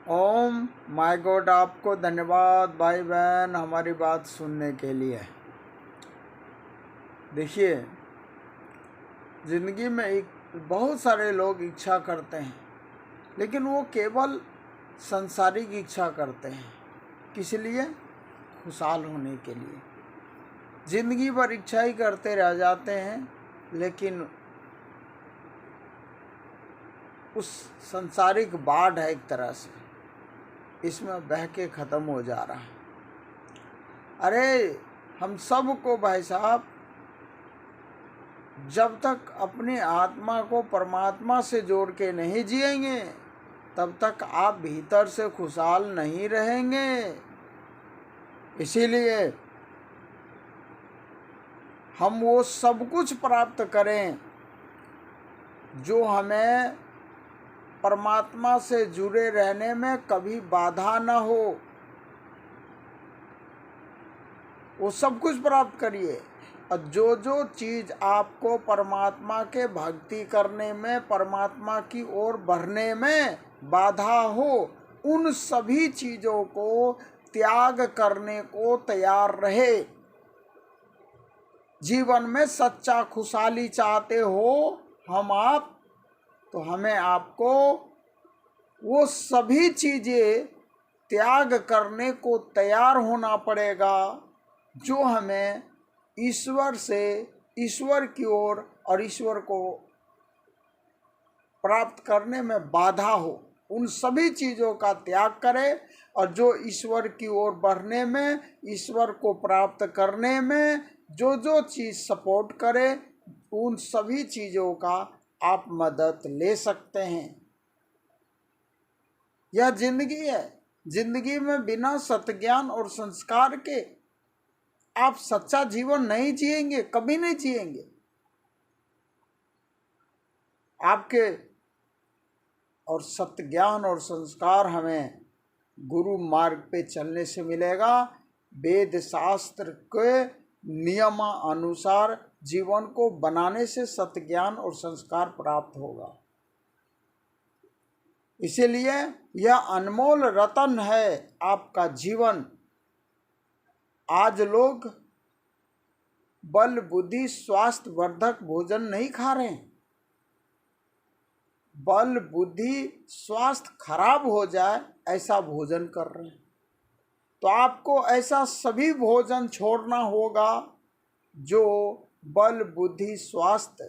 Om my God, आपको धन्यवाद भाई बहन हमारी बात सुनने के लिए। देखिए, ज़िंदगी में एक बहुत सारे लोग इच्छा करते हैं, लेकिन वो केवल संसारिक इच्छा करते हैं। किस लिए? खुशहाल होने के लिए। ज़िंदगी भर इच्छा ही करते रह जाते हैं, लेकिन उस संसारिक बाढ़ है एक तरह से, इसमें बह के ख़त्म हो जा रहा है। अरे हम सब को भाई साहब, जब तक अपनी आत्मा को परमात्मा से जोड़ के नहीं जिएंगे, तब तक आप भीतर से खुशहाल नहीं रहेंगे। इसीलिए हम वो सब कुछ प्राप्त करें जो हमें परमात्मा से जुड़े रहने में कभी बाधा न हो। वो सब कुछ प्राप्त करिए, और जो जो चीज़ आपको परमात्मा के भक्ति करने में, परमात्मा की ओर बढ़ने में बाधा हो, उन सभी चीज़ों को त्याग करने को तैयार रहे। जीवन में सच्चा खुशहाली चाहते हो हम आप, तो हमें आपको वो सभी चीज़ें त्याग करने को तैयार होना पड़ेगा जो हमें ईश्वर से, ईश्वर की ओर और ईश्वर को प्राप्त करने में बाधा हो। उन सभी चीज़ों का त्याग करें, और जो ईश्वर की ओर बढ़ने में, ईश्वर को प्राप्त करने में जो जो चीज़ सपोर्ट करे, उन सभी चीज़ों का आप मदद ले सकते हैं। यह जिंदगी है। जिंदगी में बिना सत्ज्ञान और संस्कार के आप सच्चा जीवन नहीं जिएंगे, कभी नहीं जिएंगे। आपके और सत्य ज्ञान और संस्कार हमें गुरु मार्ग पे चलने से मिलेगा। वेद शास्त्र के नियमानुसार जीवन को बनाने से सत्य ज्ञान और संस्कार प्राप्त होगा। इसीलिए यह अनमोल रतन है आपका जीवन। आज लोग बल बुद्धि स्वास्थ्य वर्धक भोजन नहीं खा रहे हैं। बल बुद्धि स्वास्थ्य खराब हो जाए ऐसा भोजन कर रहे हैं। तो आपको ऐसा सभी भोजन छोड़ना होगा जो बल बुद्धि स्वास्थ्य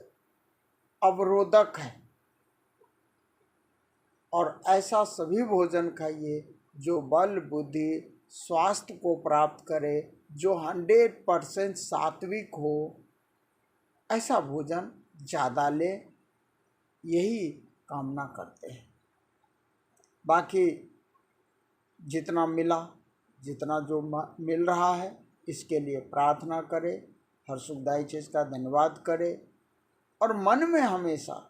अवरोधक है, और ऐसा सभी भोजन खाइए जो बल बुद्धि स्वास्थ्य को प्राप्त करे, जो 100% सात्विक हो। ऐसा भोजन ज़्यादा ले, यही कामना करते हैं। बाकी जितना मिला, जितना जो मिल रहा है, इसके लिए प्रार्थना करें, हर सुखदायी चीज़ का धन्यवाद करें, और मन में हमेशा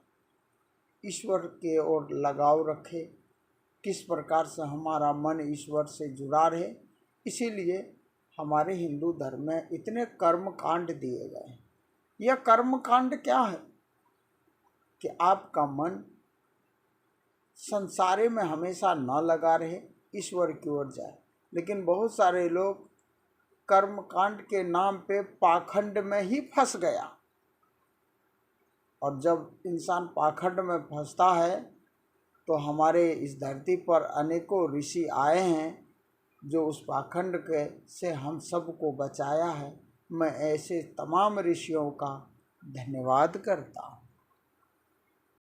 ईश्वर के ओर लगाव रखें। किस प्रकार से हमारा मन ईश्वर से जुड़ा रहे, इसीलिए हमारे हिंदू धर्म में इतने कर्म कांड दिए गए हैं। यह कर्म कांड क्या है कि आपका मन संसारे में हमेशा न लगा रहे, ईश्वर की ओर जाए। लेकिन बहुत सारे लोग कर्म कांड के नाम पे पाखंड में ही फंस गया, और जब इंसान पाखंड में फंसता है तो हमारे इस धरती पर अनेकों ऋषि आए हैं जो उस पाखंड के से हम सबको बचाया है। मैं ऐसे तमाम ऋषियों का धन्यवाद करता हूँ।